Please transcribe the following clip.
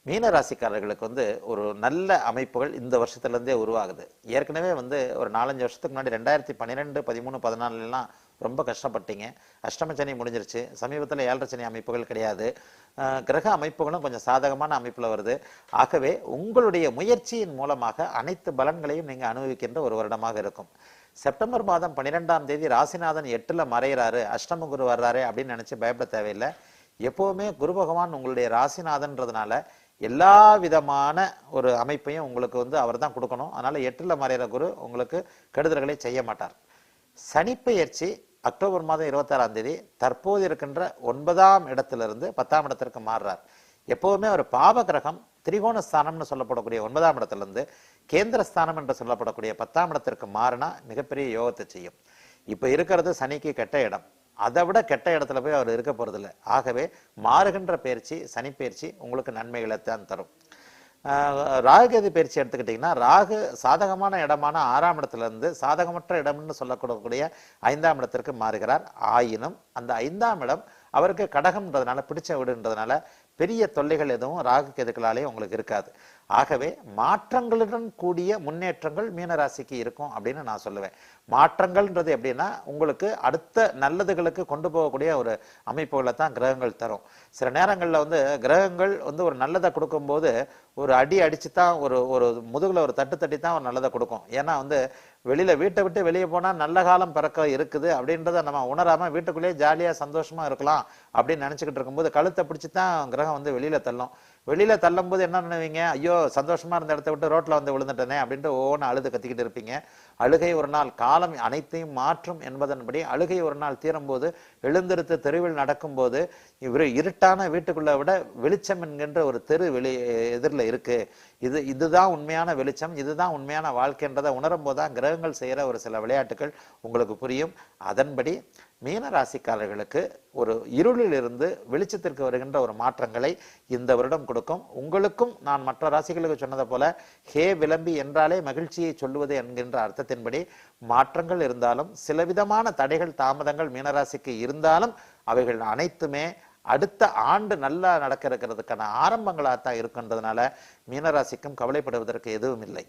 மீன ராசிக்காரர்களுக்கு ஒரு நல்ல அமைப்புகள் இந்த வருஷத்துலேருந்தே உருவாகுது. ஏற்கனவே ஒரு 4-5 வருஷத்துக்கு முன்னாடி 2012, 13, 14லாம் ரொம்ப கஷ்டப்பட்டீங்க. அஷ்டம சனி முடிஞ்சிருச்சு. சமீபத்தில் 7.5 சனி அமைப்புகள் கிடையாது. கிரக அமைப்புகளும் கொஞ்சம் சாதகமான அமைப்பில் வருது. ஆகவே உங்களுடைய முயற்சியின் மூலமாக அனைத்து பலன்களையும் நீங்கள் அனுபவிக்கின்ற ஒரு வருடமாக இருக்கும். செப்டம்பர் மாதம் 12ஆம் தேதி ராசிநாதன் 8ல் மறைகிறாரு, அஷ்டம குரு வர்றாரு அப்படின்னு நினச்சி பயப்பட தேவையில்லை. எப்போவுமே குரு பகவான் உங்களுடைய ராசிநாதன்றதுனால எல்லா விதமான ஒரு அமைப்பையும் உங்களுக்கு அவர் தான் கொடுக்கணும். அதனால 8ல் மறைகிற குரு உங்களுக்கு கெடுதல்களை செய்ய மாட்டார். சனிப்பெயர்ச்சி அக்டோபர் மாதம் 26ஆம் தேதி தற்போது இருக்கின்ற 9ஆம் இடத்திலிருந்து 10ஆம் இடத்திற்கு மாறுறார். எப்போவுமே ஒரு பாவ கிரகம் திரிகோண ஸ்தானம்னு சொல்லப்படக்கூடிய 9ஆம் இடத்திலிருந்து கேந்திரஸ்தானம் என்று சொல்லப்படக்கூடிய 10ஆம் இடத்திற்கு மாறினா மிகப்பெரிய யோகத்தை செய்யும். இப்ப இருக்கிறது சனிக்கு கெட்ட இடம். அதை விட கெட்ட இடத்துல போய் அவர் இருக்க போறதில்லை. ஆகவே மாறுகின்ற பயிற்சி சனி பயிற்சி உங்களுக்கு நன்மைகளை தான் தரும். ராகுகேது பயிற்சி எடுத்துக்கிட்டிங்கன்னா ராகு சாதகமான இடமான 6ஆம் இடத்திலிருந்து சாதகமற்ற இடம்னு சொல்லக்கூடக்கூடிய 5ஆம் இடத்திற்கு மாறுகிறார். ஆயினும் அந்த 5ஆம் இடம் அவருக்கு கடகம்ன்றதுனால பிடிச்ச வீடுன்றதுனால பெரிய தொல்லைகள் எதுவும் ராகு கேதுக்களாலே உங்களுக்கு இருக்காது. ஆகவே மாற்றங்களுடன் கூடிய முன்னேற்றங்கள் மீனராசிக்கு இருக்கும் அப்படின்னு நான் சொல்லுவேன். மாற்றங்கள்ன்றது எப்படின்னா உங்களுக்கு அடுத்த நல்லதுகளுக்கு கொண்டு போகக்கூடிய ஒரு அமைப்புகளை தான் கிரகங்கள் தரும். சில நேரங்களில் கிரகங்கள் ஒரு நல்லதை கொடுக்கும்போது ஒரு அடி அடிச்சு தான் ஒரு முதுகுல ஒரு தட்டு தட்டி தான் ஒரு நல்லதை கொடுக்கும். ஏன்னா வெளியில வீட்டை விட்டு வெளியே போனா நல்ல காலம் பிறக்க இருக்குது அப்படின்றத நம்ம உணராம வீட்டுக்குள்ளேயே ஜாலியா சந்தோஷமா இருக்கலாம் அப்படின்னு நினைச்சுக்கிட்டு இருக்கும்போது கழுத்தை பிடிச்சி தான் கிரகம் வெளியில தள்ளும். வெளியில தள்ளும் போது என்ன பண்ணுவீங்க? ஐயோ சந்தோஷமா இருந்த இடத்த விட்டு ரோட்ல விழுந்துட்டனே அப்படின்ட்டு ஒவ்வொன்று அழுது கத்திக்கிட்டு இருப்பீங்க. அழுகை ஒரு நாள் காலம் அனைத்தையும் மாற்றும் என்பதன்படி அழுகை ஒரு நாள் தீரும்போது எழுந்திருத்து தெருவில் நடக்கும்போது இருட்டான வீட்டுக்குள்ள விட வெளிச்சம் என்கின்ற ஒரு தெரு எதிரில் இருக்கு. இதுதான் உண்மையான வெளிச்சம், இதுதான் உண்மையான வாழ்க்கைன்றதை உணரும் போதுதான் கிரகங்கள் செய்யற ஒரு சில விளையாட்டுகள் உங்களுக்கு புரியும். அதன்படி மீன ராசிக்காரர்களுக்கு ஒரு இருளில் இருந்து வெளிச்சத்திற்கு வருகின்ற ஒரு மாற்றங்களை இந்த வருடம் கொடுக்கும். உங்களுக்கும் நான் மற்ற ராசிகளுக்கு சொன்னதை போல ஹே விளம்பி என்றாலே மகிழ்ச்சியை சொல்லுவது என்கின்ற அர்த்தத்தின்படி மாற்றங்கள் இருந்தாலும் சில விதமான தடைகள் தாமதங்கள் மீனராசிக்கு இருந்தாலும் அவைகள் அனைத்துமே அடுத்த ஆண்டு நல்லா நடக்க இருக்கிறதுக்கான ஆரம்பங்களாகத்தான் இருக்குன்றதுனால மீனராசிக்கும் கவலைப்படுவதற்கு எதுவும் இல்லை.